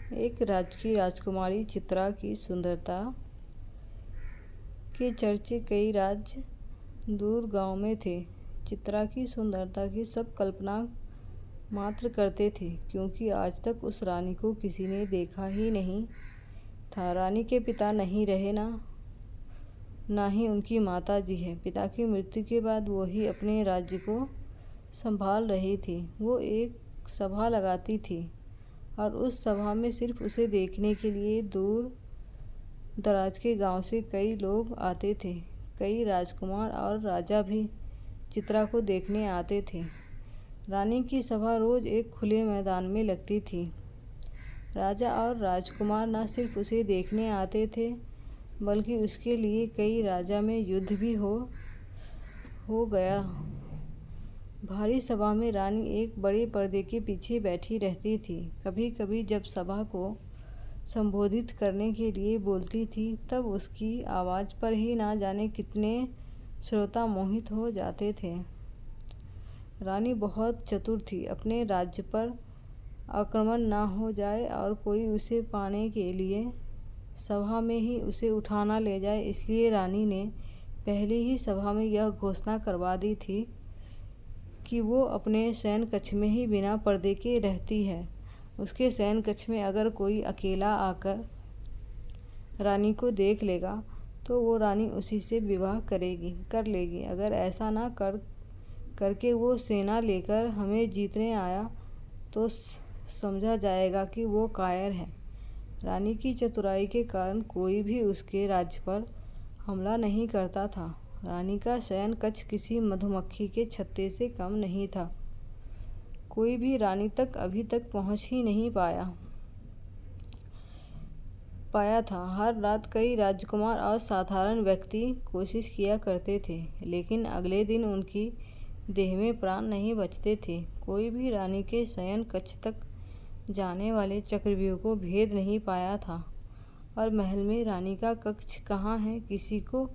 एक राज्य की राजकुमारी चित्रा की सुंदरता के चर्चे कई राज्य दूर गांव में थे। चित्रा की सुंदरता की सब कल्पना मात्र करते थे, क्योंकि आज तक उस रानी को किसी ने देखा ही नहीं था। रानी के पिता नहीं रहे, ना ही उनकी माता जी है। पिता की मृत्यु के बाद वो ही अपने राज्य को संभाल रही थी। वो एक सभा लगाती थी और उस सभा में सिर्फ उसे देखने के लिए दूर दराज के गांव से कई लोग आते थे। कई राजकुमार और राजा भी चित्रा को देखने आते थे। रानी की सभा रोज एक खुले मैदान में लगती थी। राजा और राजकुमार न सिर्फ उसे देखने आते थे, बल्कि उसके लिए कई राजा में युद्ध भी हो गया। भारी सभा में रानी एक बड़े पर्दे के पीछे बैठी रहती थी। कभी कभी जब सभा को संबोधित करने के लिए बोलती थी, तब उसकी आवाज़ पर ही ना जाने कितने श्रोता मोहित हो जाते थे। रानी बहुत चतुर थी। अपने राज्य पर आक्रमण ना हो जाए और कोई उसे पाने के लिए सभा में ही उसे उठाना ले जाए, इसलिए रानी ने पहले ही सभा में यह घोषणा करवा दी थी कि वो अपने शयन कक्ष में ही बिना पर्दे के रहती है। उसके शयन कक्ष में अगर कोई अकेला आकर रानी को देख लेगा तो वो रानी उसी से विवाह कर लेगी। अगर ऐसा ना करके वो सेना लेकर हमें जीतने आया तो समझा जाएगा कि वो कायर है। रानी की चतुराई के कारण कोई भी उसके राज्य पर हमला नहीं करता था। रानी का शयन कक्ष किसी मधुमक्खी के छत्ते से कम नहीं था। कोई भी रानी तक अभी तक पहुंच ही नहीं पाया था। हर रात कई राजकुमार और साधारण व्यक्ति कोशिश किया करते थे, लेकिन अगले दिन उनकी देह में प्राण नहीं बचते थे। कोई भी रानी के शयन कक्ष तक जाने वाले चक्रव्यूह को भेद नहीं पाया था, और महल में रानी का कक्ष कहाँ है किसी को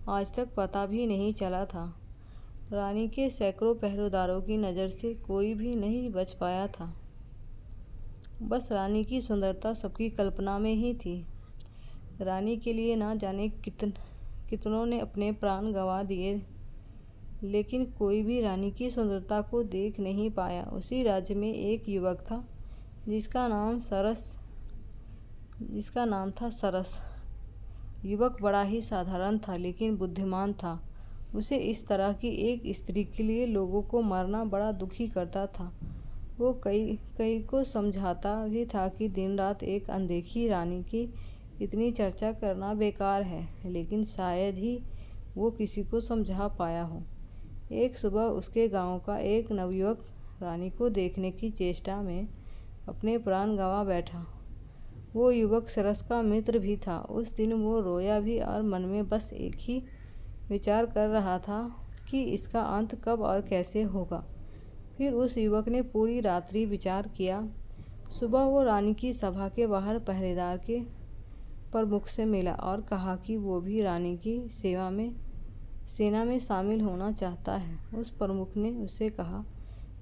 आज तक पता भी नहीं चला था। रानी के सैकड़ों पहरेदारों की नज़र से कोई भी नहीं बच पाया था। बस रानी की सुंदरता सबकी कल्पना में ही थी। रानी के लिए ना जाने कितनों ने अपने प्राण गंवा दिए, लेकिन कोई भी रानी की सुंदरता को देख नहीं पाया। उसी राज्य में एक युवक था जिसका नाम था सरस। युवक बड़ा ही साधारण था, लेकिन बुद्धिमान था। उसे इस तरह की एक स्त्री के लिए लोगों को मरना बड़ा दुखी करता था। वो कई को समझाता भी था कि दिन रात एक अनदेखी रानी की इतनी चर्चा करना बेकार है, लेकिन शायद ही वो किसी को समझा पाया हो। एक सुबह उसके गांव का एक नवयुवक रानी को देखने की चेष्टा में अपने प्राण गंवा बैठा। वो युवक सरस का मित्र भी था। उस दिन वो रोया भी और मन में बस एक ही विचार कर रहा था कि इसका अंत कब और कैसे होगा। फिर उस युवक ने पूरी रात्रि विचार किया। सुबह वो रानी की सभा के बाहर पहरेदार के प्रमुख से मिला और कहा कि वो भी रानी की सेना में शामिल होना चाहता है। उस प्रमुख ने उससे कहा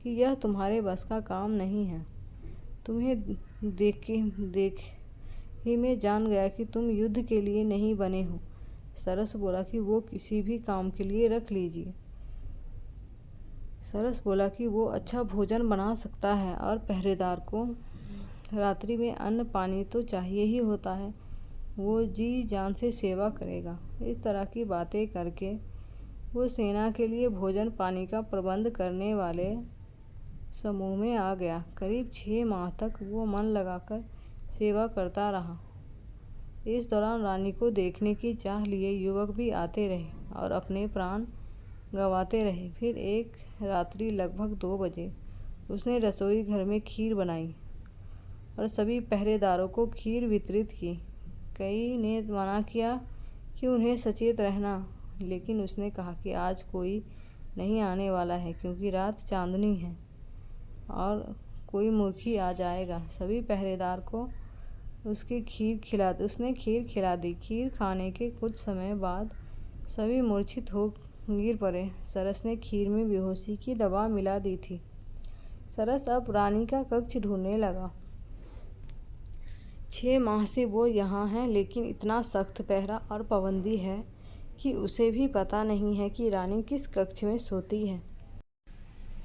कि यह तुम्हारे बस का काम नहीं है। तुम्हें देख ही मैं जान गया कि तुम युद्ध के लिए नहीं बने हो। सरस बोला कि वो किसी भी काम के लिए रख लीजिए। सरस बोला कि वो अच्छा भोजन बना सकता है और पहरेदार को रात्रि में अन्न पानी तो चाहिए ही होता है। वो जी जान से सेवा करेगा। इस तरह की बातें करके वो सेना के लिए भोजन पानी का प्रबंध करने वाले समूह में आ गया। करीब 6 माह तक वो मन लगाकर सेवा करता रहा। इस दौरान रानी को देखने की चाह लिए युवक भी आते रहे और अपने प्राण गंवाते रहे। फिर एक रात्रि लगभग 2 बजे उसने रसोई घर में खीर बनाई और सभी पहरेदारों को खीर वितरित की। कई ने मना किया कि उन्हें सचेत रहना, लेकिन उसने कहा कि आज कोई नहीं आने वाला है, क्योंकि रात चांदनी है और कोई मूर्खी आ जाएगा। सभी पहरेदार को उसने खीर खिला दी। खीर खाने के कुछ समय बाद सभी मूर्छित हो गिर पड़े। सरस ने खीर में बेहोशी की दवा मिला दी थी। सरस अब रानी का कक्ष ढूंढने लगा। 6 माह से वो यहाँ है, लेकिन इतना सख्त पहरा और पाबंदी है कि उसे भी पता नहीं है कि रानी किस कक्ष में सोती है।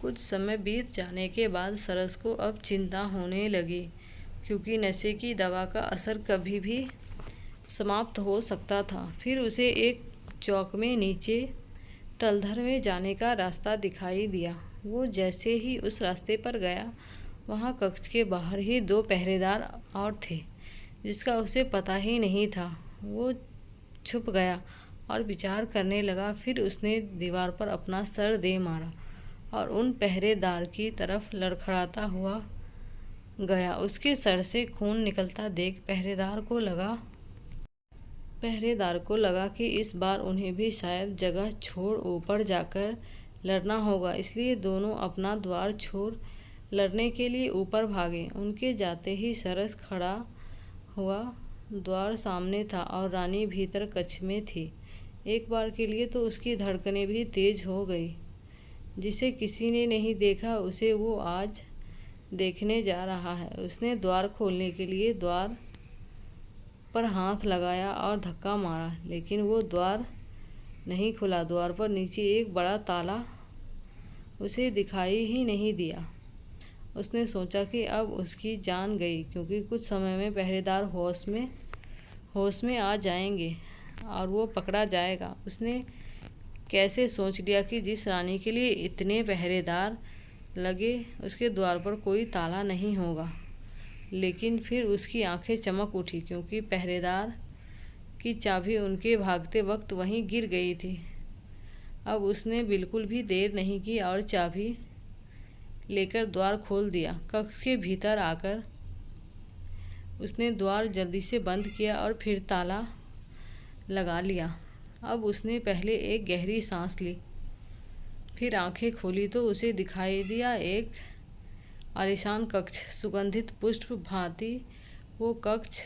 कुछ समय बीत जाने के बाद सरस को अब चिंता होने लगी, क्योंकि नशे की दवा का असर कभी भी समाप्त हो सकता था। फिर उसे एक चौक में नीचे तलधर में जाने का रास्ता दिखाई दिया। वो जैसे ही उस रास्ते पर गया, वहाँ कक्ष के बाहर ही 2 पहरेदार और थे, जिसका उसे पता ही नहीं था। वो छुप गया और विचार करने लगा। फिर उसने दीवार पर अपना सर दे मारा और उन पहरेदार की तरफ लड़खड़ाता हुआ गया। उसके सर से खून निकलता देख पहरेदार को लगा कि इस बार उन्हें भी शायद जगह छोड़ ऊपर जाकर लड़ना होगा, इसलिए दोनों अपना द्वार छोड़ लड़ने के लिए ऊपर भागे। उनके जाते ही सरस खड़ा हुआ। द्वार सामने था और रानी भीतर कक्ष में थी। एक बार के लिए तो उसकी धड़कनें भी तेज हो गई। जिसे किसी ने नहीं देखा, उसे वो आज देखने जा रहा है। उसने द्वार खोलने के लिए द्वार पर हाथ लगाया और धक्का मारा, लेकिन वो द्वार नहीं खुला। द्वार पर नीचे एक बड़ा ताला उसे दिखाई ही नहीं दिया। उसने सोचा कि अब उसकी जान गई, क्योंकि कुछ समय में पहरेदार होश में आ जाएंगे और वो पकड़ा जाएगा। उसने कैसे सोच लिया कि जिस रानी के लिए इतने पहरेदार लगे, उसके द्वार पर कोई ताला नहीं होगा। लेकिन फिर उसकी आंखें चमक उठी, क्योंकि पहरेदार की चाबी उनके भागते वक्त वहीं गिर गई थी। अब उसने बिल्कुल भी देर नहीं की और चाबी लेकर द्वार खोल दिया। कक्ष के भीतर आकर उसने द्वार जल्दी से बंद किया और फिर ताला लगा लिया। अब उसने पहले एक गहरी सांस ली, फिर आंखें खोली तो उसे दिखाई दिया एक आलीशान कक्ष, सुगंधित पुष्प भांति वो कक्ष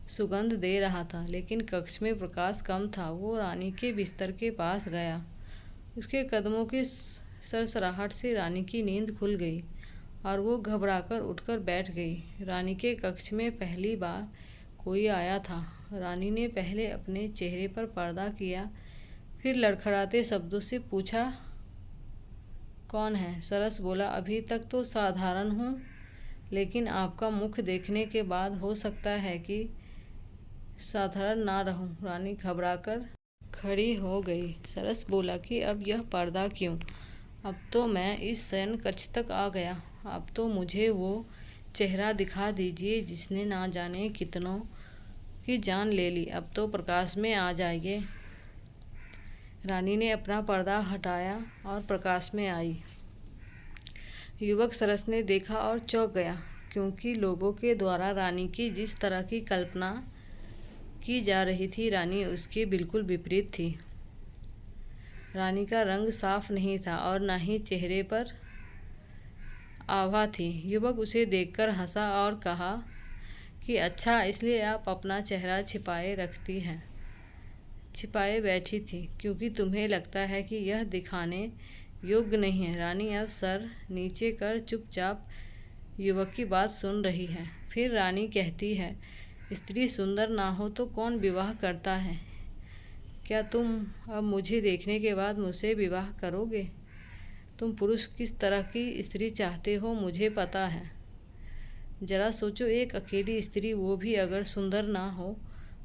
सुगंध दे रहा था, लेकिन कक्ष में प्रकाश कम था। वो रानी के बिस्तर के पास गया। उसके कदमों की सरसराहट से रानी की नींद खुल गई और वो घबराकर उठकर बैठ गई। रानी के कक्ष में पहली बार कोई आया था। रानी ने पहले अपने चेहरे पर पर्दा किया, फिर लड़खड़ाते शब्दों से पूछा, कौन है? सरस बोला, अभी तक तो साधारण हूँ, लेकिन आपका मुख देखने के बाद हो सकता है कि साधारण ना रहूं। रानी घबराकर खड़ी हो गई। सरस बोला कि अब यह पर्दा क्यों? अब तो मैं इस शयन कक्ष तक आ गया। अब तो मुझे वो चेहरा दिखा दीजिए जिसने ना जाने कितनों की जान ले ली। अब तो प्रकाश में आ जाइए। रानी ने अपना पर्दा हटाया और प्रकाश में आई। युवक सरस ने देखा और चौंक गया, क्योंकि लोगों के द्वारा रानी की जिस तरह की कल्पना की जा रही थी, रानी उसके बिल्कुल विपरीत थी। रानी का रंग साफ नहीं था और न ही चेहरे पर आभा थी। युवक उसे देखकर हंसा और कहा कि अच्छा, इसलिए आप अपना चेहरा छिपाए बैठी थी, क्योंकि तुम्हें लगता है कि यह दिखाने योग्य नहीं है। रानी अब सर नीचे कर चुपचाप युवक की बात सुन रही है। फिर रानी कहती है, स्त्री सुंदर ना हो तो कौन विवाह करता है? क्या तुम अब मुझे देखने के बाद मुझसे विवाह करोगे? तुम पुरुष किस तरह की स्त्री चाहते हो मुझे पता है। जरा सोचो, एक अकेली स्त्री, वो भी अगर सुंदर ना हो,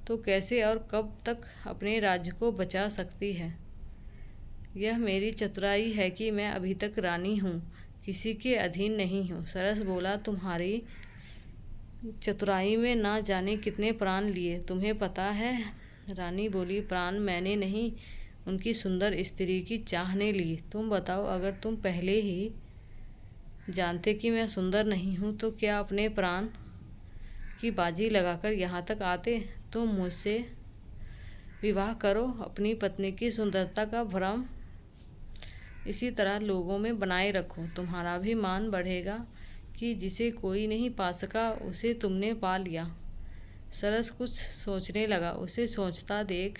तो कैसे और कब तक अपने राज्य को बचा सकती है? यह मेरी चतुराई है कि मैं अभी तक रानी हूँ, किसी के अधीन नहीं हूँ। सरस बोला, तुम्हारी चतुराई में ना जाने कितने प्राण लिए, तुम्हें पता है? रानी बोली, प्राण मैंने नहीं, उनकी सुंदर स्त्री की चाह ने ली। तुम बताओ, अगर तुम पहले ही जानते कि मैं सुंदर नहीं हूँ, तो क्या अपने प्राण की बाजी लगाकर यहाँ तक आते? तुम मुझसे विवाह करो, अपनी पत्नी की सुंदरता का भ्रम इसी तरह लोगों में बनाए रखो। तुम्हारा भी मान बढ़ेगा कि जिसे कोई नहीं पा सका, उसे तुमने पा लिया। सरस कुछ सोचने लगा। उसे सोचता देख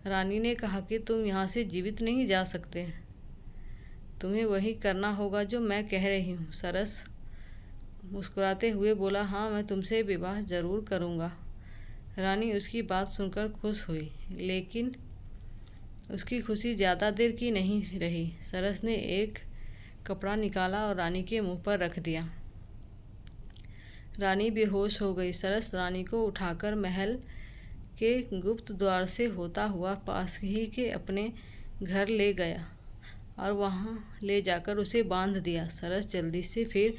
रानी ने कहा कि तुम यहाँ से जीवित नहीं जा सकते। तुम्हें वही करना होगा जो मैं कह रही हूँ। सरस मुस्कुराते हुए बोला, हाँ, मैं तुमसे विवाह जरूर करूँगा। रानी उसकी बात सुनकर खुश हुई, लेकिन उसकी खुशी ज़्यादा देर की नहीं रही। सरस ने एक कपड़ा निकाला और रानी के मुंह पर रख दिया। रानी बेहोश हो गई। सरस रानी को उठाकर महल के गुप्त द्वार से होता हुआ पास ही के अपने घर ले गया और वहां ले जाकर उसे बांध दिया। सरस जल्दी से फिर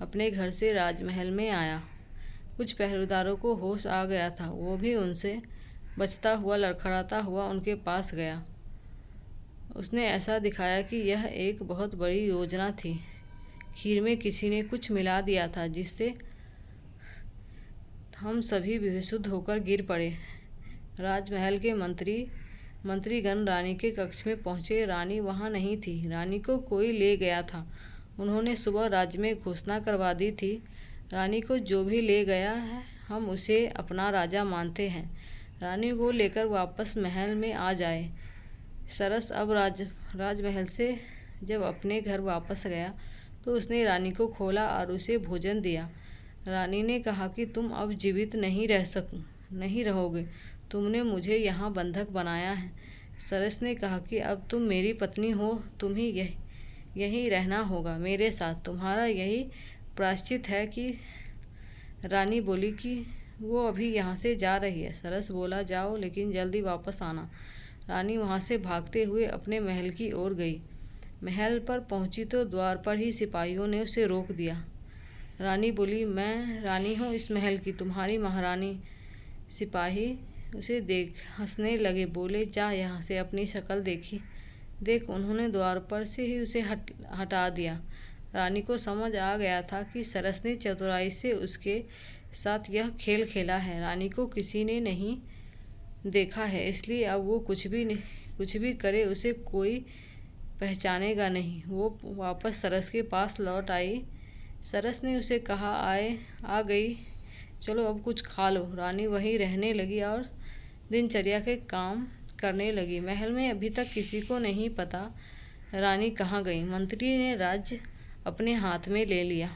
अपने घर से राजमहल में आया। कुछ पहरेदारों को होश आ गया था, वो भी उनसे बचता हुआ लड़खड़ाता हुआ उनके पास गया। उसने ऐसा दिखाया कि यह एक बहुत बड़ी योजना थी। खीर में किसी ने कुछ मिला दिया था, जिससे हम सभी बेसुध होकर गिर पड़े। राजमहल के मंत्रीगण रानी के कक्ष में पहुंचे। रानी वहां नहीं थी। रानी को कोई ले गया था। उन्होंने सुबह राज्य में घोषणा करवा दी थी, रानी को जो भी ले गया है हम उसे अपना राजा मानते हैं। रानी को लेकर वापस महल में आ जाए। सरस अब राजमहल से जब अपने घर वापस गया तो उसने रानी को खोला और उसे भोजन दिया। रानी ने कहा कि तुम अब जीवित नहीं रहोगे, तुमने मुझे यहाँ बंधक बनाया है। सरस ने कहा कि अब तुम मेरी पत्नी हो, तुम्हें यहीं रहना होगा मेरे साथ, तुम्हारा यही प्रायश्चित है। कि रानी बोली कि वो अभी यहाँ से जा रही है। सरस बोला, जाओ, लेकिन जल्दी वापस आना। रानी वहाँ से भागते हुए अपने महल की ओर गई। महल पर पहुंची तो द्वार पर ही सिपाहियों ने उसे रोक दिया। रानी बोली, मैं रानी हूँ इस महल की, तुम्हारी महारानी। सिपाही उसे देख हंसने लगे, बोले, जा यहाँ से, अपनी शक्ल देख। उन्होंने द्वार पर से ही उसे हटा दिया। रानी को समझ आ गया था कि सरस ने चतुराई से उसके साथ यह खेल खेला है। रानी को किसी ने नहीं देखा है, इसलिए अब वो कुछ भी करे उसे कोई पहचानेगा नहीं। वो वापस सरस के पास लौट आई। सरस ने उसे कहा, आ गई, चलो अब कुछ खा लो। रानी वहीं रहने लगी और दिनचर्या के काम करने लगी। महल में अभी तक किसी को नहीं पता रानी कहाँ गई। मंत्री ने राज्य अपने हाथ में ले लिया।